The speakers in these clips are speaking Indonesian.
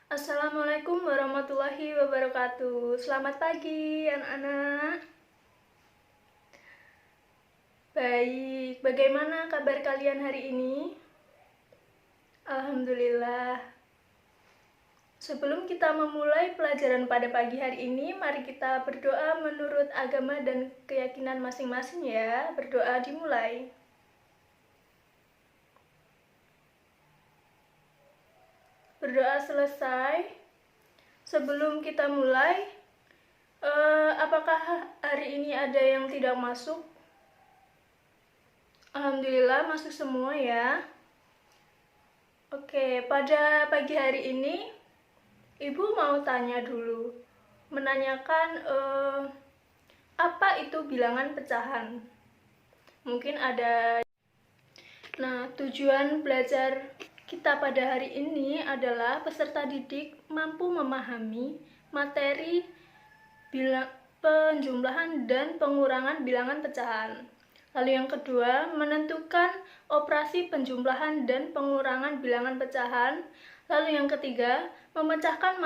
Assalamualaikum warahmatullahi wabarakatuh. Selamat pagi, anak-anak. Baik, bagaimana kabar kalian hari ini? Alhamdulillah. Sebelum kita memulai pelajaran pada pagi hari ini, mari kita berdoa menurut agama dan keyakinan masing-masing ya. Berdoa dimulai. Berdoa selesai. Sebelum kita mulai, apakah hari ini ada yang tidak masuk? Alhamdulillah masuk semua ya. Oke, pada pagi hari ini Ibu mau tanya dulu, menanyakan apa itu bilangan pecahan? Mungkin ada. Nah, tujuan belajar kita pada hari ini adalah peserta didik mampu memahami materi penjumlahan dan pengurangan bilangan pecahan. Lalu yang kedua, menentukan operasi penjumlahan dan pengurangan bilangan pecahan. Lalu yang ketiga, memecahkan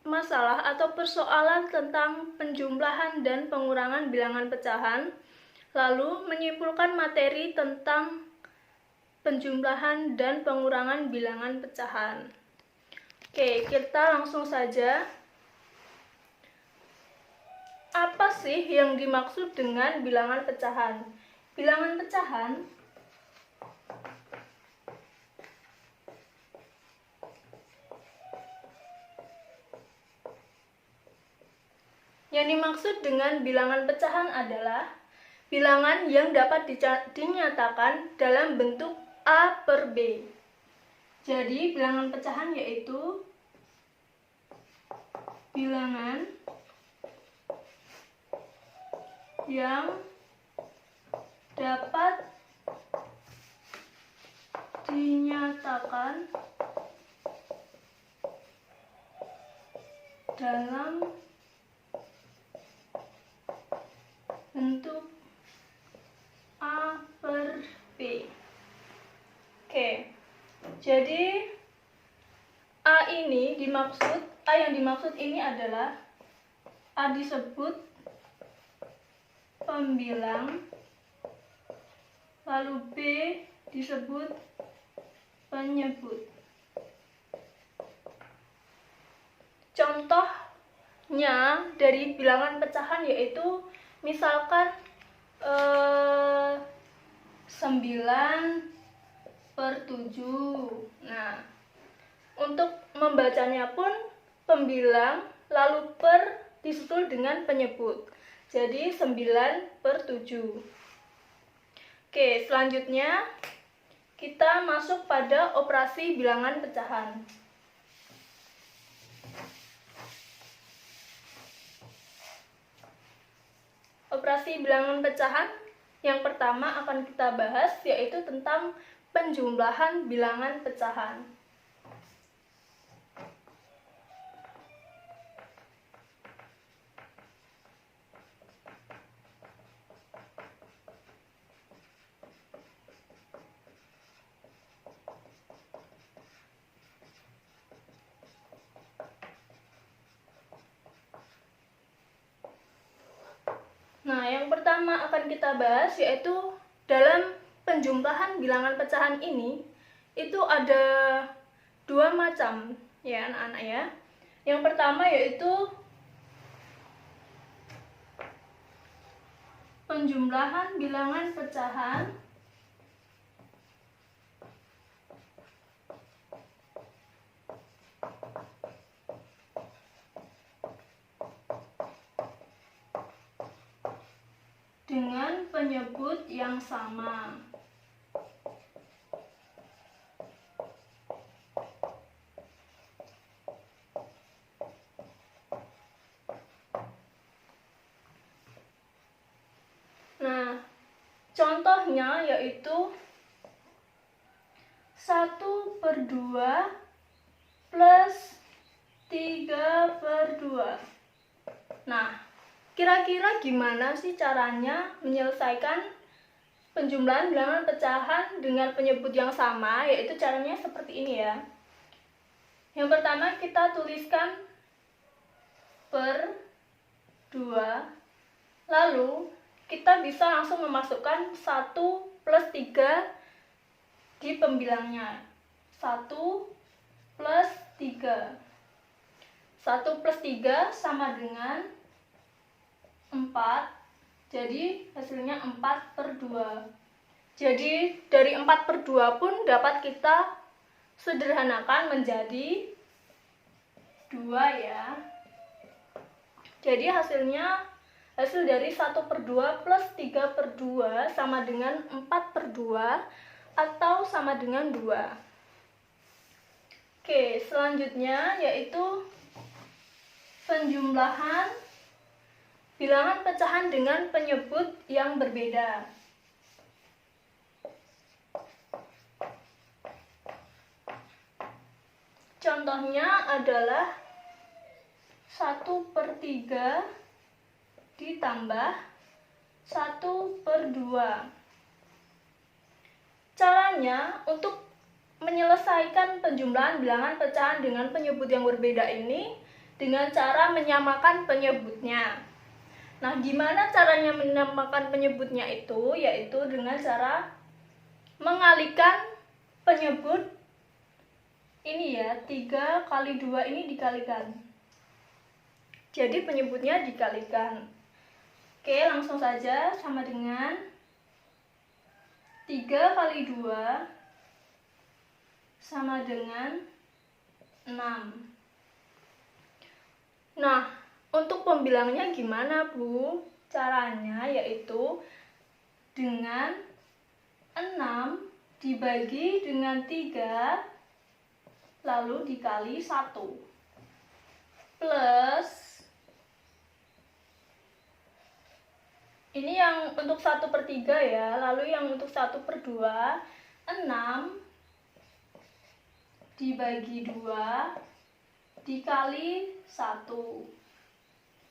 masalah atau persoalan tentang penjumlahan dan pengurangan bilangan pecahan. Lalu menyimpulkan materi tentang penjumlahan dan pengurangan bilangan pecahan. Oke, kita langsung saja. Apa sih yang dimaksud dengan bilangan pecahan? Bilangan pecahan yang dimaksud dengan bilangan pecahan adalah bilangan yang dapat dinyatakan dalam bentuk A per B. Jadi, bilangan pecahan yaitu bilangan yang dapat dinyatakan dalam bentuk A per B. Oke, jadi A yang dimaksud ini adalah A disebut pembilang, lalu B disebut penyebut. Contohnya dari bilangan pecahan yaitu misalkan 9/7. Nah, untuk membacanya pun pembilang lalu per disusul dengan penyebut. Jadi 9/7. Oke, selanjutnya kita masuk pada operasi bilangan pecahan. Operasi bilangan pecahan yang pertama akan kita bahas yaitu tentang penjumlahan bilangan pecahan. Nah, yang pertama akan kita bahas yaitu dalam penjumlahan bilangan pecahan ini itu ada dua macam ya anak-anak ya. Yang pertama yaitu penjumlahan bilangan pecahan dengan penyebut yang sama. Nah, contohnya yaitu 1/2 plus 3/2. Nah, kira-kira gimana sih caranya menyelesaikan penjumlahan bilangan pecahan dengan penyebut yang sama? Yaitu caranya seperti ini ya. Yang pertama kita tuliskan per 2, lalu kita bisa langsung memasukkan 1 plus 3 di pembilangnya. 1 plus 3. 1 plus 3 sama dengan 4. Jadi hasilnya 4 per 2. Jadi dari 4 per 2 pun dapat kita sederhanakan menjadi 2 ya. Jadi hasil dari 1 per 2 plus 3 per 2 sama dengan 4 per 2 atau sama dengan 2. Oke, selanjutnya yaitu penjumlahan bilangan pecahan dengan penyebut yang berbeda. Contohnya adalah 1 per 3 ditambah 1 per 2. Caranya untuk menyelesaikan penjumlahan bilangan pecahan dengan penyebut yang berbeda ini dengan cara menyamakan penyebutnya. Nah, gimana caranya menyamakan penyebutnya itu? Yaitu dengan cara mengalihkan penyebut ini ya, 3 kali 2 ini dikalikan. Jadi penyebutnya dikalikan. Oke, langsung saja sama dengan 3 kali 2 sama dengan 6. Nah, untuk pembilangnya gimana, Bu? Caranya yaitu dengan 6 dibagi dengan 3 lalu dikali 1 plus ini yang untuk 1 per 3 ya, lalu yang untuk 1 per 2 6 dibagi 2 dikali 1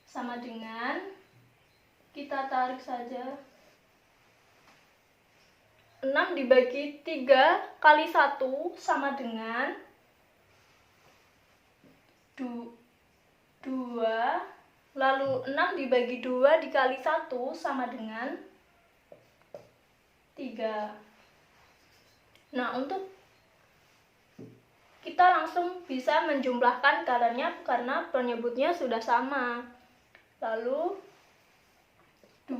sama dengan, kita tarik saja, 6 dibagi 3 kali 1 sama dengan 2, lalu 6 dibagi 2 dikali 1 sama dengan 3. Nah, untuk kita langsung bisa menjumlahkan karena penyebutnya sudah sama. Lalu 2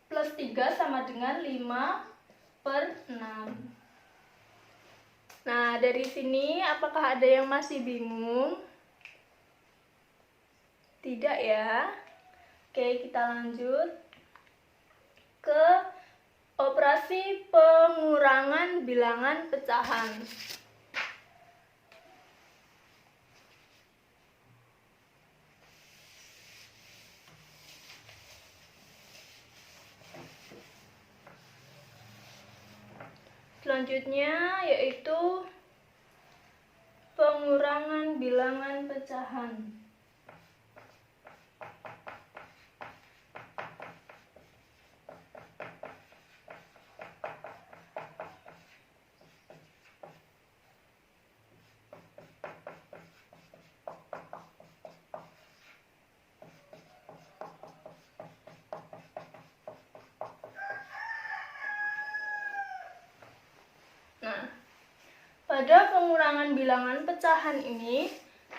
plus 3 sama dengan 5 per 6. Nah, dari sini apakah ada yang masih bingung? Tidak ya? Oke, kita lanjut ke operasi pengurangan bilangan pecahan. Selanjutnya yaitu pengurangan bilangan pecahan. Nah, pada pengurangan bilangan pecahan ini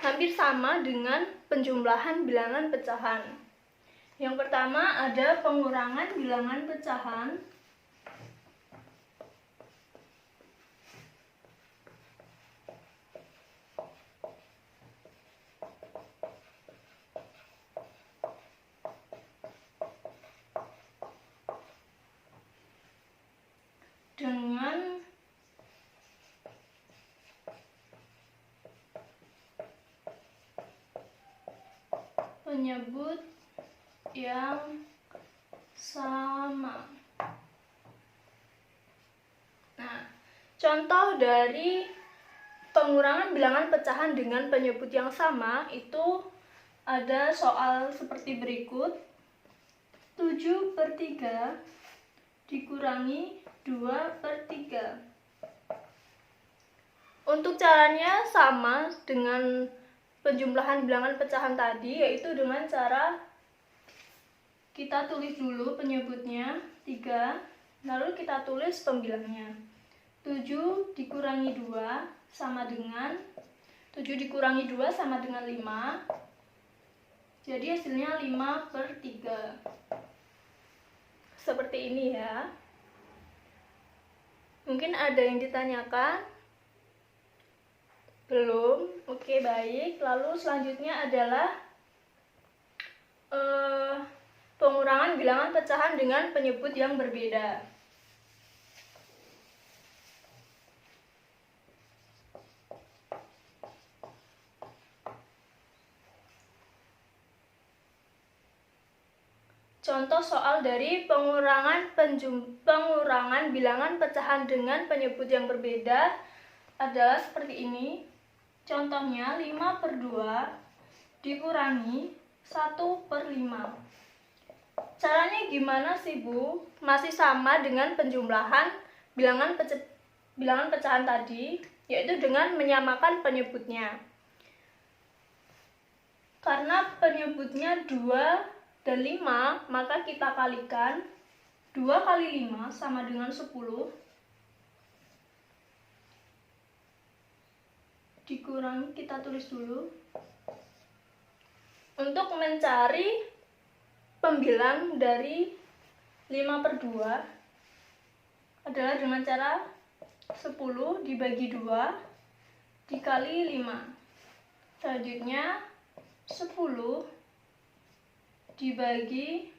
hampir sama dengan penjumlahan bilangan pecahan. Yang pertama ada pengurangan bilangan pecahan dengan penyebut yang sama. Nah, contoh dari pengurangan bilangan pecahan dengan penyebut yang sama itu ada soal seperti berikut. 7 per 3 dikurangi 2 per 3. Untuk caranya sama dengan penjumlahan bilangan pecahan tadi, yaitu dengan cara kita tulis dulu penyebutnya 3, lalu kita tulis pembilangnya. 7 dikurangi 2 sama dengan 7 dikurangi 2 sama dengan 5. Jadi hasilnya 5/3. Seperti ini ya. Mungkin ada yang ditanyakan? Belum? Oke, baik. Lalu selanjutnya adalah pengurangan bilangan pecahan dengan penyebut yang berbeda. Contoh soal dari pengurangan bilangan pecahan dengan penyebut yang berbeda adalah seperti ini. Contohnya 5/2 dikurangi 1/5. Caranya gimana sih, Bu? Masih sama dengan penjumlahan bilangan pecahan tadi, yaitu dengan menyamakan penyebutnya. Karena penyebutnya 2 dan 5, maka kita kalikan. 2 kali 5 sama dengan 10. Dikurangi, kita tulis dulu. Untuk mencari pembilang dari 5/2 adalah dengan cara 10 dibagi 2 dikali 5. Selanjutnya 10 dibagi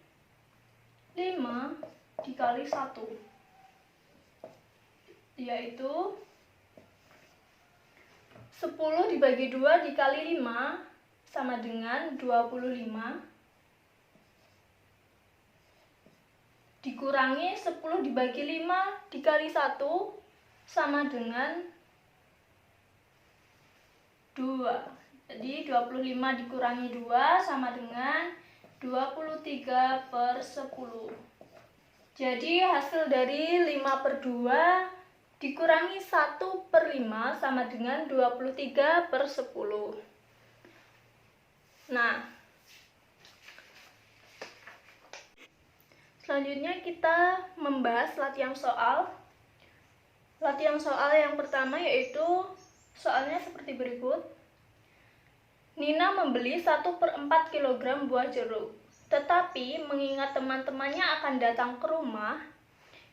5 dikali 1, yaitu 10 dibagi 2 dikali 5 sama dengan 25, dikurangi 10 dibagi 5 dikali 1 sama dengan 2. Jadi 25 dikurangi 2 sama dengan 23/10. Jadi hasil dari 5/2 dikurangi 1/5 sama dengan 23/10. Nah, selanjutnya kita membahas latihan soal. Latihan soal yang pertama yaitu soalnya seperti berikut. Nina membeli 1/4 kg buah jeruk, tetapi mengingat teman-temannya akan datang ke rumah,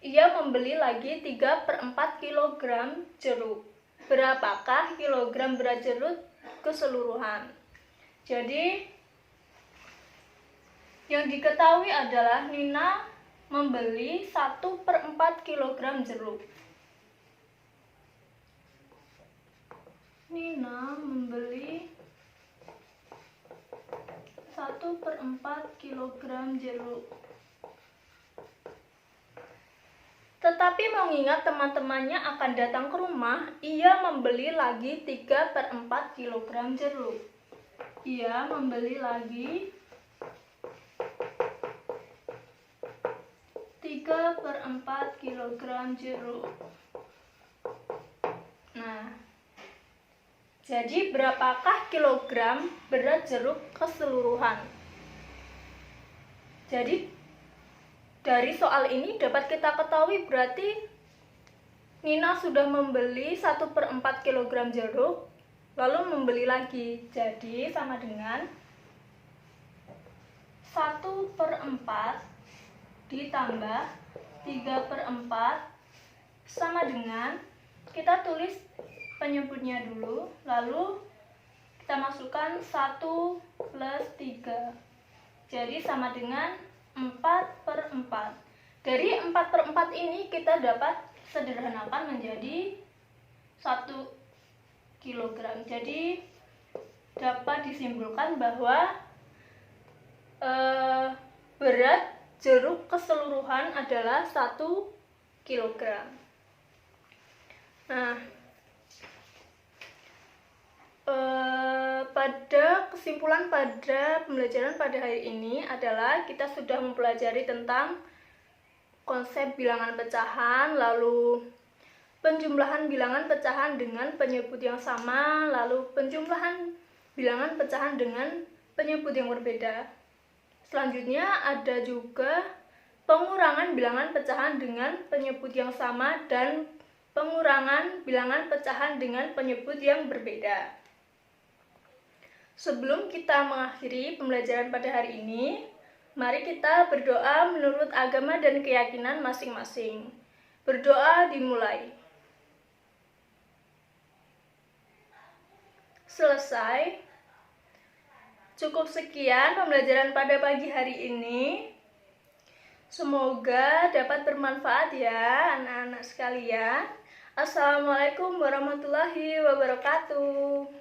ia membeli lagi 3/4 kg jeruk. Berapakah kilogram berat jeruk keseluruhan? Jadi, yang diketahui adalah Nina membeli 1/4 kg jeruk. Nina membeli 1/4 kg jeruk. Tetapi mengingat teman-temannya akan datang ke rumah, ia membeli lagi 3/4 kg jeruk. Ia membeli lagi 3/4 kg jeruk. Nah, jadi berapakah kilogram berat jeruk keseluruhan? Jadi dari soal ini dapat kita ketahui berarti Nina sudah membeli 1/4 kg jeruk, lalu membeli lagi. Jadi sama dengan 1/4 ditambah 3/4 sama dengan, kita tulis penyebutnya dulu, lalu kita masukkan 1 plus 3. Jadi sama dengan 4/4. Dari 4/4 ini kita dapat sederhanakan menjadi 1 kg. Jadi dapat disimpulkan bahwa berat jeruk keseluruhan adalah 1 kg. Nah, pada kesimpulan pada pembelajaran pada hari ini adalah kita sudah mempelajari tentang konsep bilangan pecahan, lalu penjumlahan bilangan pecahan dengan penyebut yang sama, lalu penjumlahan bilangan pecahan dengan penyebut yang berbeda. Selanjutnya ada juga pengurangan bilangan pecahan dengan penyebut yang sama dan pengurangan bilangan pecahan dengan penyebut yang berbeda. Sebelum kita mengakhiri pembelajaran pada hari ini, mari kita berdoa menurut agama dan keyakinan masing-masing. Berdoa dimulai. Selesai. Cukup sekian pembelajaran pada pagi hari ini. Semoga dapat bermanfaat ya anak-anak sekalian. Assalamualaikum warahmatullahi wabarakatuh.